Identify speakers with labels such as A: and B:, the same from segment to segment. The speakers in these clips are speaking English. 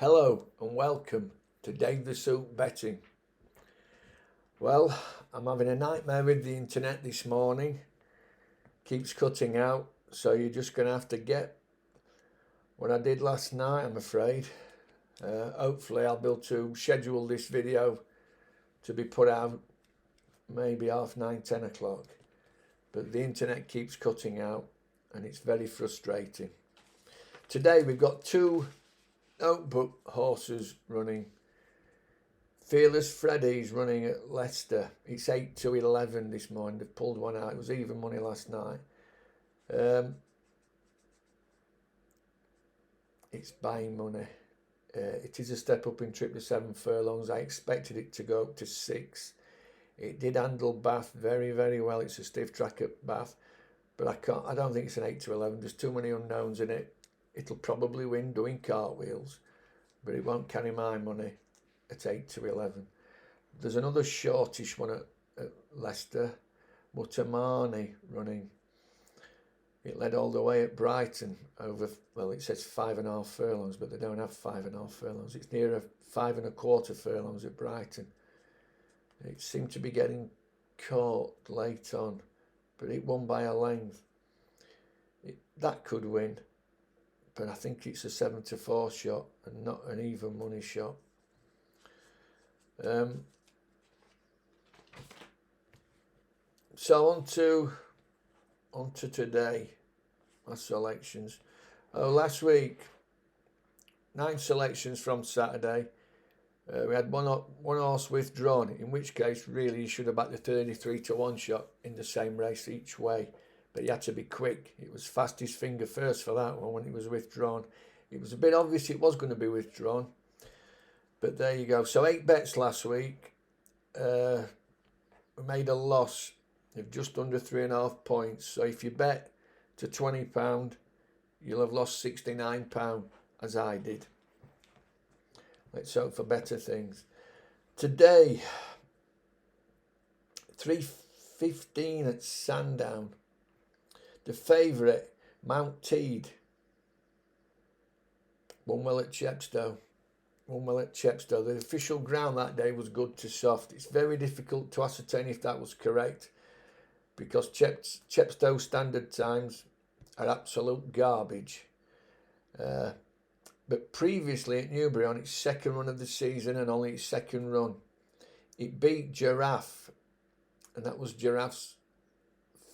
A: Hello and welcome to Dave the Soup Betting. Well, I'm having a nightmare with the internet this morning. Keeps cutting out, so you're just going to have to get what I did last night, I'm afraid. Hopefully I'll be able to schedule this video to be put out maybe 9:30, 10 o'clock. But the internet keeps cutting out and it's very frustrating. Today we've got two notebook horses running. Fearless Freddy's running at Leicester. It's 8-11 this morning. They've pulled one out. It was even money last night. It's buying money. It is a step up in trip to 7 furlongs. I expected it to go up to 6. It did handle Bath very, very well. It's a stiff track at Bath, but I don't think it's an 8-11. There's too many unknowns in it. It'll probably win doing cartwheels, but it won't carry my money at 8-11. There's another shortish one at Leicester, Mutamani running. It led all the way at Brighton over, well, it says 5.5 furlongs, but they don't have 5.5 furlongs. It's near 5.25 furlongs at Brighton. It seemed to be getting caught late on, but it won by a length. That could win, but I think it's a 7-4 shot and not an even money shot. So on to today, my selections. Last week, 9 selections from Saturday. We had one horse withdrawn, in which case really you should have backed the 33-1 shot in the same race each way. But you had to be quick. It was fastest finger first for that one when it was withdrawn. It was a bit obvious it was going to be withdrawn. But there you go. So 8 bets last week. We made a loss of just under 3.5 points. So if you bet to £20, you'll have lost £69, as I did. Let's hope for better things. Today, 3:15 at Sandown. The favourite, Mount Teed, won well at Chepstow. The official ground that day was good to soft. It's very difficult to ascertain if that was correct because Chepstow standard times are absolute garbage. But previously at Newbury, on its second run of the season and only its second run, it beat Giraffe, and that was Giraffe's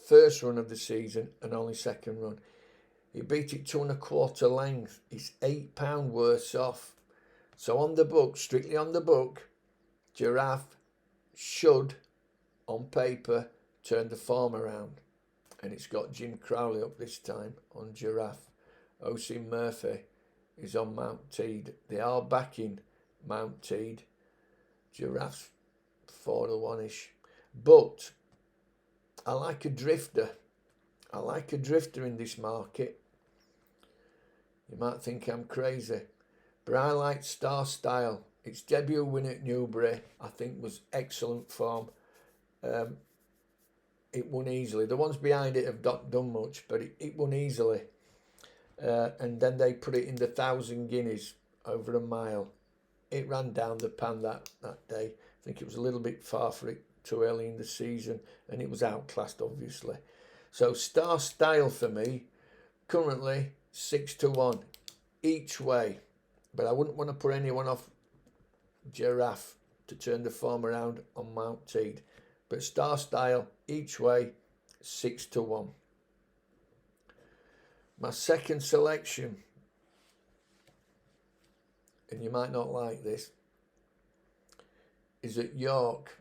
A: first run of the season and only second run. It beat it 2.25 length. It's £8 worse off. So on the book, strictly on the book, Giraffe should, on paper, turn the form around. And it's got Jim Crowley up this time on Giraffe. O.C. Murphy is on Mount Teed. They are backing Mount Teed. Giraffe's 4-1-ish. But I like a drifter. I like a drifter in this market. You might think I'm crazy, but I like Star Style. Its debut win at Newbury, I think, was excellent form. It won easily. The ones behind it have not done much, but it won easily. And then they put it in the 1,000 guineas over a mile. It ran down the pan that day. I think it was a little bit far for it too early in the season, and it was outclassed, obviously. So Star Style for me, currently 6-1 each way. But I wouldn't want to put anyone off Giraffe to turn the form around on Mount Teed. But Star Style each way, 6-1. My second selection, and you might not like this, is at York.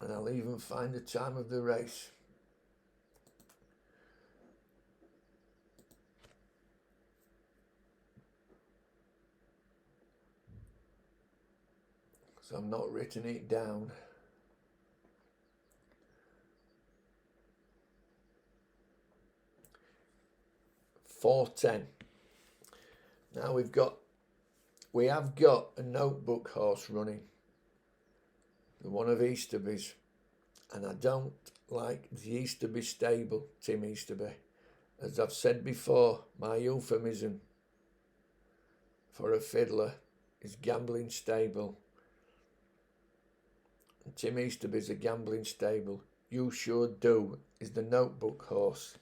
A: And I'll even find the time of the race. So I've not written it down. $4.10. Now we have got a notebook horse running. The one of Easterby's. And I don't like the Easterby stable, Tim Easterby. As I've said before, my euphemism for a Fiddler is Gambling Stable. Tim Easterby's a Gambling Stable. You Sure Do is the Notebook horse.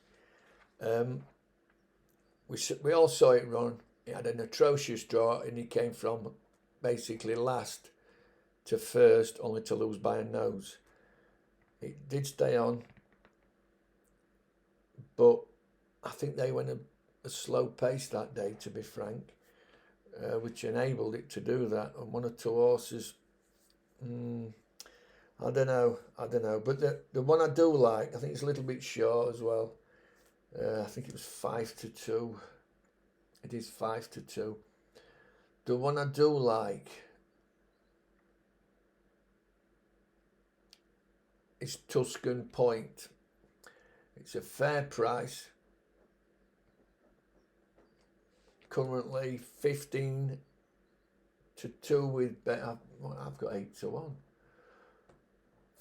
A: We all saw it run. It had an atrocious draw, and he came from basically last to first, only to lose by a nose. It did stay on, but I think they went a slow pace that day, to be frank, which enabled it to do that. And one or two horses, I don't know. But the one I do like, I think it's a little bit short as well. I think it was 5-2. It is 5-2. The one I do like is Tuscan Point. It's a fair price. Currently 15-2 with bet. I've got 8-1.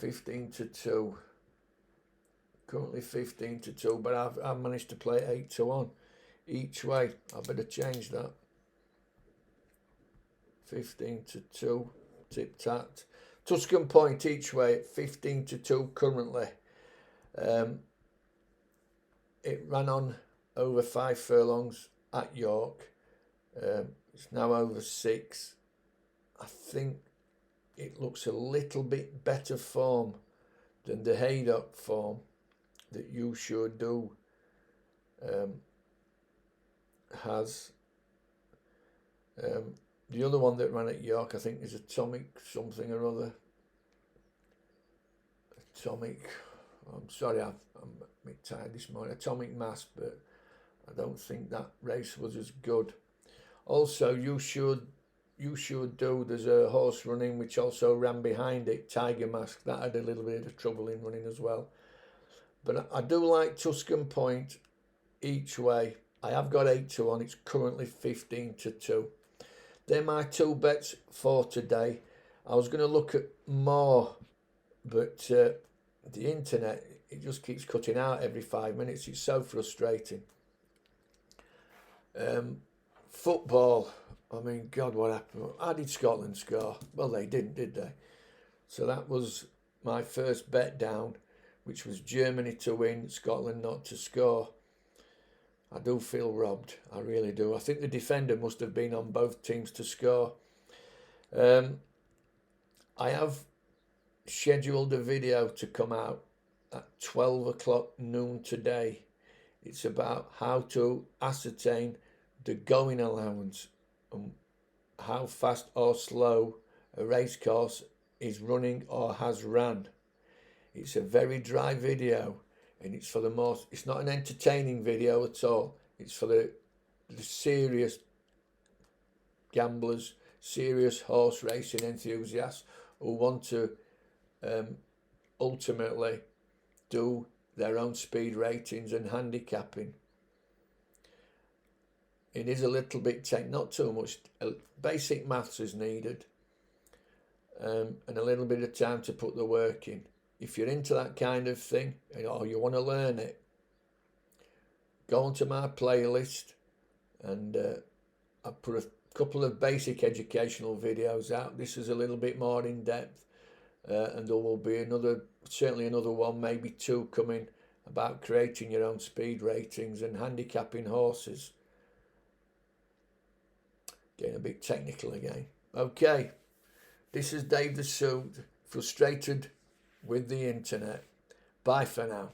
A: 15-2. Currently 15-2, but I've managed to play 8-1 each way. I better change that. 15-2, tip tat. Tuscan Point each way at 15-2 currently. It ran on over 5 furlongs at York. It's now over 6. I think it looks a little bit better form than the Haydock form that You Sure Do has. The other one that ran at York, I think, is Atomic something or other. Atomic, I'm sorry, I'm a bit tired this morning. Atomic Mass, but I don't think that race was as good. Also, You Sure Do, there's a horse running which also ran behind it, Tiger Mask. That had a little bit of trouble in running as well. But I do like Tuscan Point each way. I have got 8-1. It's currently 15-2. They're my 2 bets for today. I was going to look at more, but the internet, it just keeps cutting out every 5 minutes. It's so frustrating. Football, I mean, God, what happened? How did Scotland score? Well, they didn't, did they? So that was my first bet down, which was Germany to win, Scotland not to score. I do feel robbed. I really do. I think the defender must have been on both teams to score. I have scheduled a video to come out at 12 o'clock noon today. It's about how to ascertain the going allowance and how fast or slow a racecourse is running or has ran. It's a very dry video, and it's for the most, it's not an entertaining video at all. It's for the serious gamblers, serious horse racing enthusiasts who want to ultimately do their own speed ratings and handicapping. It is a little bit not too much. Basic maths is needed, and a little bit of time to put the work in. If you're into that kind of thing, or you want to learn it, go onto my playlist, and I've put a couple of basic educational videos out. This is a little bit more in depth, and there will be certainly another one, maybe 2 coming about creating your own speed ratings and handicapping horses. Getting a bit technical again. Okay, this is Dave the Suit, frustrated with the internet. Bye for now.